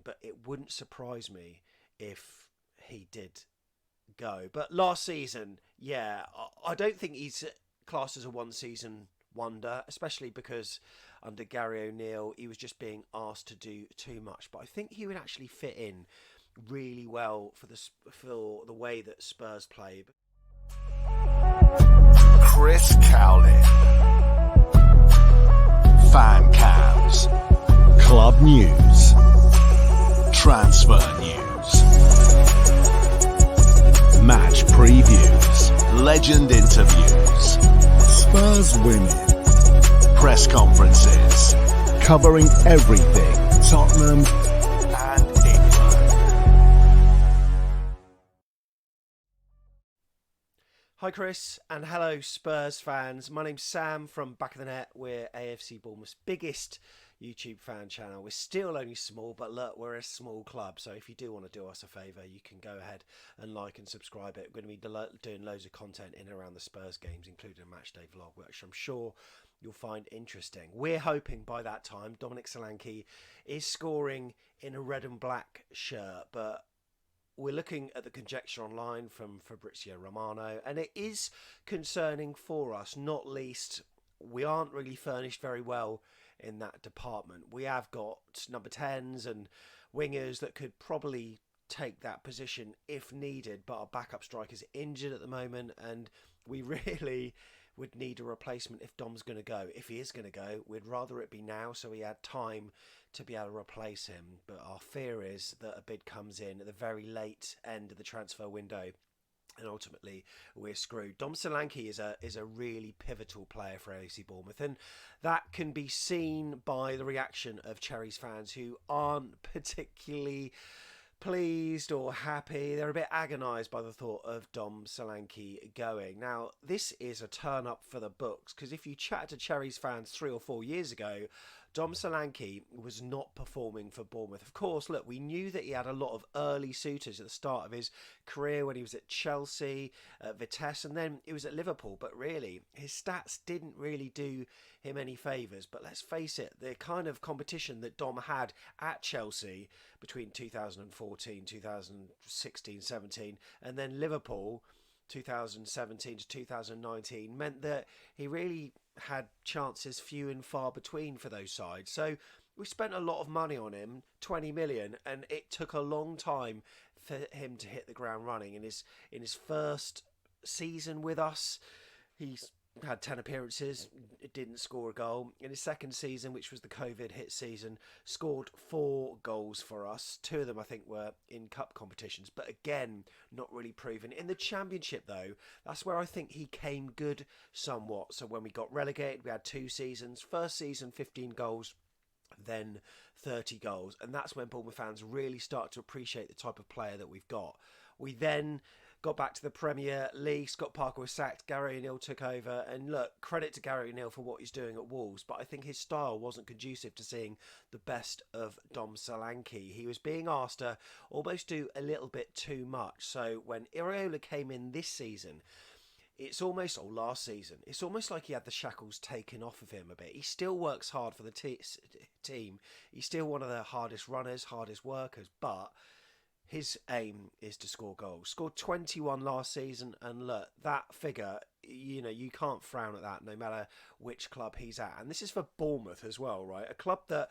but it wouldn't surprise me if he did go. But last season, yeah, I don't think he's classed as a one-season wonder, especially because under Gary O'Neill, he was just being asked to do too much. But I think he would actually fit in really well for the way that Spurs play. Chris Cowlin, fan cams, club news, transfer news, match previews, legend interviews, Spurs women, press conferences, covering everything Tottenham and England. Hi Chris, and hello Spurs fans. My name's Sam from Back of the Net. We're AFC Bournemouth's biggest YouTube fan channel. We're still only small, but look, we're a small club, so if you do want to do us a favour, you can go ahead and like and subscribe it. We're going to be doing loads of content in and around the Spurs games, including a matchday vlog, which I'm sure you'll find interesting. We're hoping by that time Dominic Solanke is scoring in a red and black shirt, but we're looking at the conjecture online from Fabrizio Romano, and it is concerning for us, not least we aren't really furnished very well in that department. We have got number 10s and wingers that could probably take that position if needed, but our backup striker's injured at the moment, and we really would need a replacement if Dom's going to go. If he is going to go, we'd rather it be now so he had time to be able to replace him. But our fear is that a bid comes in at the very late end of the transfer window, and ultimately we're screwed. Dom Solanke is a really pivotal player for AFC Bournemouth, and that can be seen by the reaction of Cherries fans who aren't particularly pleased or happy. They're a bit agonised by the thought of Dom Solanke going. Now, this is a turn up for the books, because if you chat to Cherries fans 3 or 4 years ago, Dom Solanke was not performing for Bournemouth. Of course, look, we knew that he had a lot of early suitors at the start of his career when he was at Chelsea, at Vitesse, and then he was at Liverpool. But really, his stats didn't really do him any favours. But let's face it, the kind of competition that Dom had at Chelsea between 2014, 2016, 17, and then Liverpool 2017 to 2019 meant that he really had chances few and far between for those sides. So we spent a lot of money on him, 20 million, and it took a long time for him to hit the ground running. In his first season with us, he's had 10 appearances, didn't score a goal. In his second season, which was the COVID hit season, scored 4 goals for us. 2 of them, I think, were in cup competitions, but again, not really proven. In the Championship, though, that's where I think he came good somewhat. So when we got relegated, we had 2 seasons. First season, 15 goals, then 30 goals. And that's when Bournemouth fans really start to appreciate the type of player that we've got. We then got back to the Premier League. Scott Parker was sacked. Gary O'Neill took over. And look, credit to Gary O'Neill for what he's doing at Wolves. But I think his style wasn't conducive to seeing the best of Dom Solanke. He was being asked to almost do a little bit too much. So when Iraola came in this season, it's almost, or last season, it's almost like he had the shackles taken off of him a bit. He still works hard for the team. He's still one of the hardest runners, hardest workers. But his aim is to score goals. Scored 21 last season, and look, that figure, you can't frown at that no matter which club he's at. And this is for Bournemouth as well, right? A club that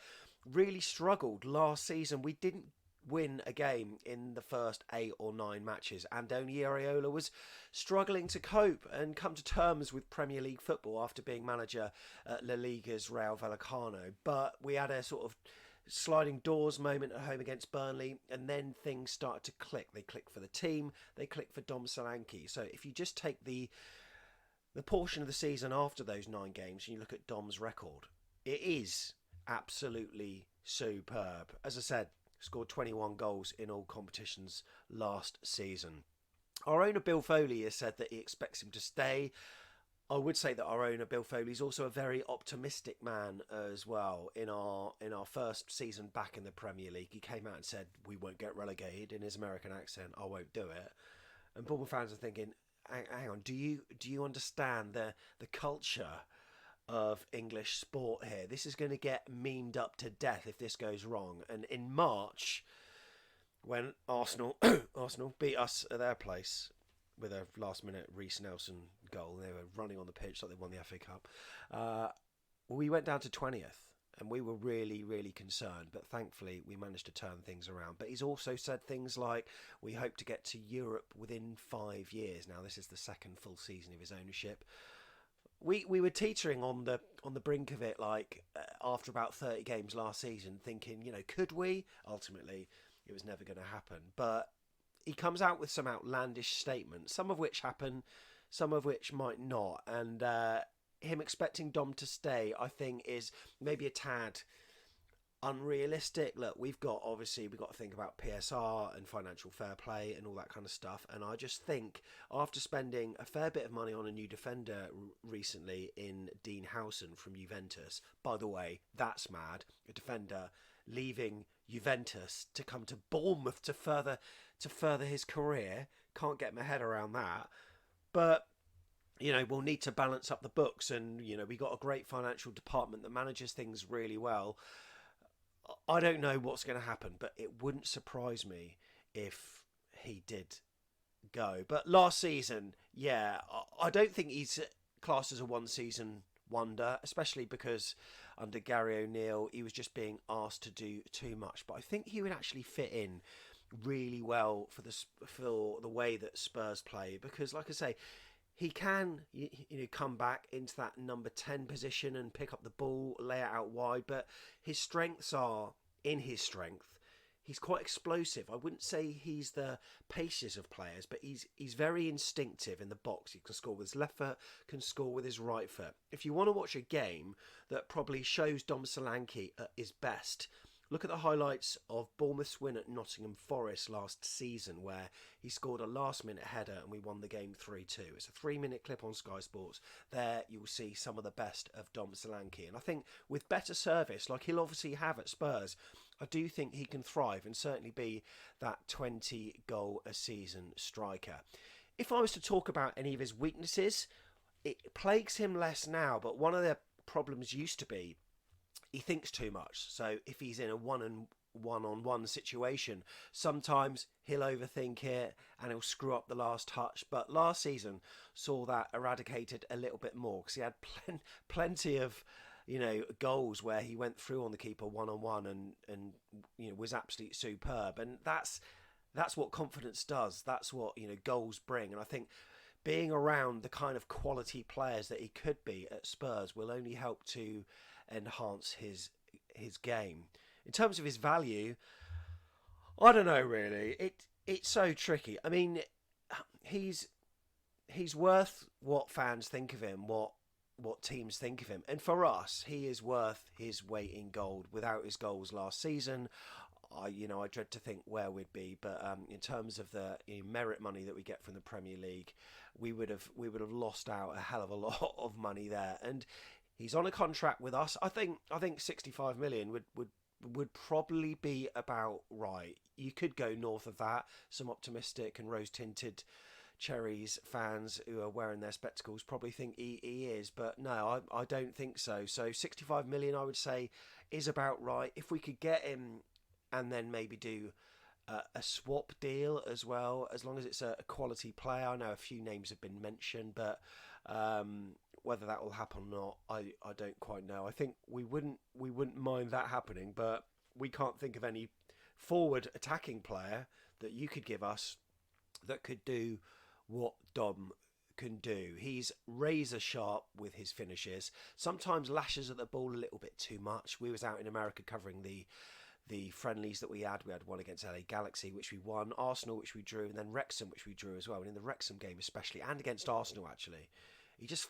really struggled last season. We didn't win a game in the first 8 or 9 matches. Andoni Iraola was struggling to cope and come to terms with Premier League football after being manager at La Liga's Real Vallecano. But we had a sort of sliding doors moment at home against Burnley, and then things started to click. They clicked for the team, they clicked for Dom Solanke. So if you just take the portion of the season after those 9 games and you look at Dom's record, it is absolutely superb. As I said, scored 21 goals in all competitions last season. Our owner Bill Foley has said that he expects him to stay. I would say that our owner Bill Foley is also a very optimistic man as well. In our first season back in the Premier League, he came out and said we won't get relegated. In his American accent, I won't do it. And Bournemouth fans are thinking, hang on, do you understand the culture of English sport here. This is going to get memed up to death if this goes wrong. And in March, when Arsenal beat us at their place with a last-minute Reece Nelson goal, they were running on the pitch like they won the FA Cup, we went down to 20th. And we were really, really concerned. But thankfully, we managed to turn things around. But he's also said things like, we hope to get to Europe within 5 years. Now, this is the second full season of his ownership. We were teetering on the brink of it, like after about 30 games last season, thinking, could we? Ultimately, it was never going to happen. But he comes out with some outlandish statements, some of which happen, some of which might not. And him expecting Dom to stay, I think, is maybe a tad unrealistic. Look, we've got to think about PSR and financial fair play and all that kind of stuff. And I just think after spending a fair bit of money on a new defender recently in Dean Howson from Juventus, by the way, that's mad. A defender leaving Juventus to come to Bournemouth to further his career. Can't get my head around that. But we'll need to balance up the books, and we got a great financial department that manages things really well. I don't know what's going to happen, but it wouldn't surprise me if he did go. But last season, I don't think he's classed as a one-season wonder, especially because under Gary O'Neill, he was just being asked to do too much. But I think he would actually fit in really well for the way that Spurs play, because, like I say, he can come back into that number 10 position and pick up the ball, lay it out wide, but his strengths are in his strength. He's quite explosive. I wouldn't say he's the paces of players, but he's very instinctive in the box. He can score with his left foot, can score with his right foot. If you want to watch a game that probably shows Dom Solanke at his best, look at the highlights of Bournemouth's win at Nottingham Forest last season, where he scored a last-minute header and we won the game 3-2. It's a 3-minute clip on Sky Sports. There you'll see some of the best of Dom Solanke. And I think with better service, like he'll obviously have at Spurs, I do think he can thrive and certainly be that 20-goal-a-season striker. If I was to talk about any of his weaknesses, it plagues him less now, but one of the problems used to be he thinks too much. So if he's in a one-on-one situation, sometimes he'll overthink it and he'll screw up the last touch. But last season saw that eradicated a little bit more, because he had plenty of goals where he went through on the keeper one-on-one and was absolutely superb. And that's what confidence does. That's what goals bring. And I think being around the kind of quality players that he could be at Spurs will only help to enhance his game. In terms of his value, I don't know really. It's so tricky. I mean, he's worth what fans think of him, what teams think of him, and for us, he is worth his weight in gold. Without his goals last season, I dread to think where we'd be. But in terms of the merit money that we get from the Premier League, we would have lost out a hell of a lot of money there. And he's on a contract with us. I think 65 million would probably be about right. You could go north of that. Some optimistic and rose-tinted Cherries fans who are wearing their spectacles probably think he is, but no, I don't think so. So 65 million, I would say, is about right. If we could get him and then maybe do a swap deal as well, as long as it's a quality player. I know a few names have been mentioned, but whether that will happen or not, I don't quite know. I think we wouldn't mind that happening, but we can't think of any forward attacking player that you could give us that could do what Dom can do. He's razor sharp with his finishes, sometimes lashes at the ball a little bit too much. We was out in America covering the friendlies that we had. We had one against LA Galaxy, which we won, Arsenal, which we drew, and then Wrexham, which we drew as well. And in the Wrexham game especially, and against Arsenal actually, he just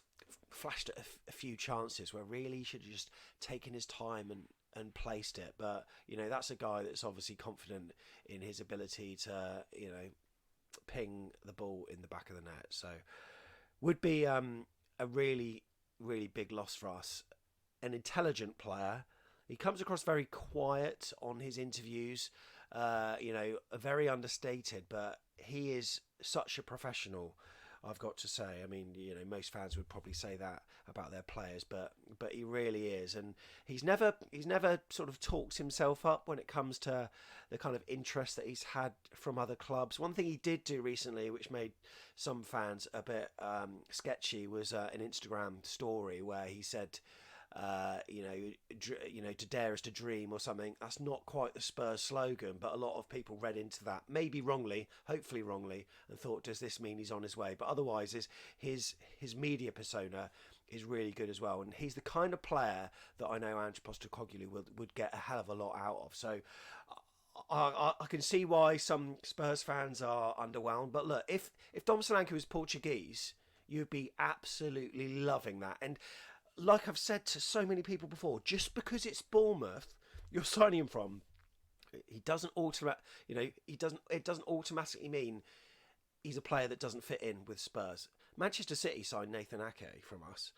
flashed at a few chances where really he should have just taken his time and placed it. But that's a guy that's obviously confident in his ability to ping the ball in the back of the net. So would be a really, really big loss for us. An intelligent player. He comes across very quiet on his interviews, very understated, but he is such a professional I've got to say. I mean, most fans would probably say that about their players, but he really is, and he's never sort of talked himself up when it comes to the kind of interest that he's had from other clubs. One thing he did do recently, which made some fans a bit sketchy, was an Instagram story where he said, to dare is to dream or something. That's not quite the Spurs slogan, but a lot of people read into that, maybe wrongly, hopefully wrongly, and thought, does this mean he's on his way? But otherwise, his media persona is really good as well, and he's the kind of player that I know Ange Postecoglou would get a hell of a lot out of. So I can see why some Spurs fans are underwhelmed. But look, if Dom Solanke was Portuguese, you'd be absolutely loving that. And like I've said to so many people before, just because it's Bournemouth you're signing him from, it doesn't automatically mean he's a player that doesn't fit in with Spurs. Manchester City signed Nathan Ake from us,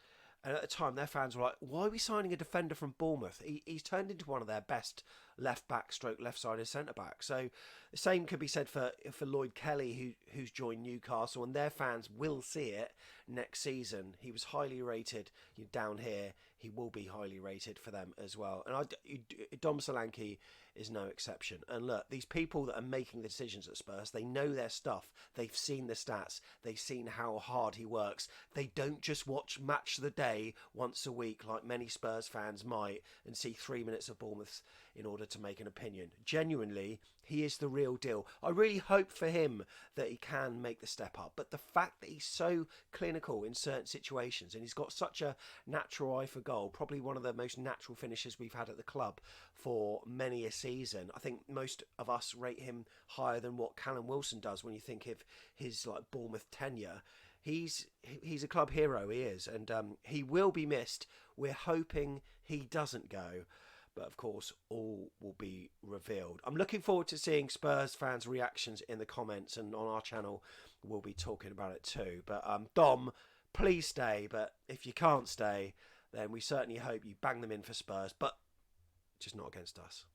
and at the time their fans were like, why are we signing a defender from Bournemouth? He's turned into one of their best left back stroke left sided centre back. So the same could be said for Lloyd Kelly, who's joined Newcastle, and their fans will see it next season. He was highly rated down here. He will be highly rated for them as well. And Dom Solanke is no exception. And look, these people that are making the decisions at Spurs, they know their stuff. They've seen the stats. They've seen how hard he works. They don't just watch Match of the Day once a week like many Spurs fans might and see 3 minutes of Bournemouth in order to make an opinion. Genuinely, he is the real deal. I really hope for him that he can make the step up. But the fact that he's so clinical in certain situations and he's got such a natural eye for goal, probably one of the most natural finishers we've had at the club for many a season. I think most of us rate him higher than what Callum Wilson does when you think of his Bournemouth tenure. He's a club hero, he is, and he will be missed. We're hoping he doesn't go. But of course, all will be revealed. I'm looking forward to seeing Spurs fans' reactions in the comments, and on our channel, we'll be talking about it too. But Dom, please stay. But if you can't stay, then we certainly hope you bang them in for Spurs, but just not against us.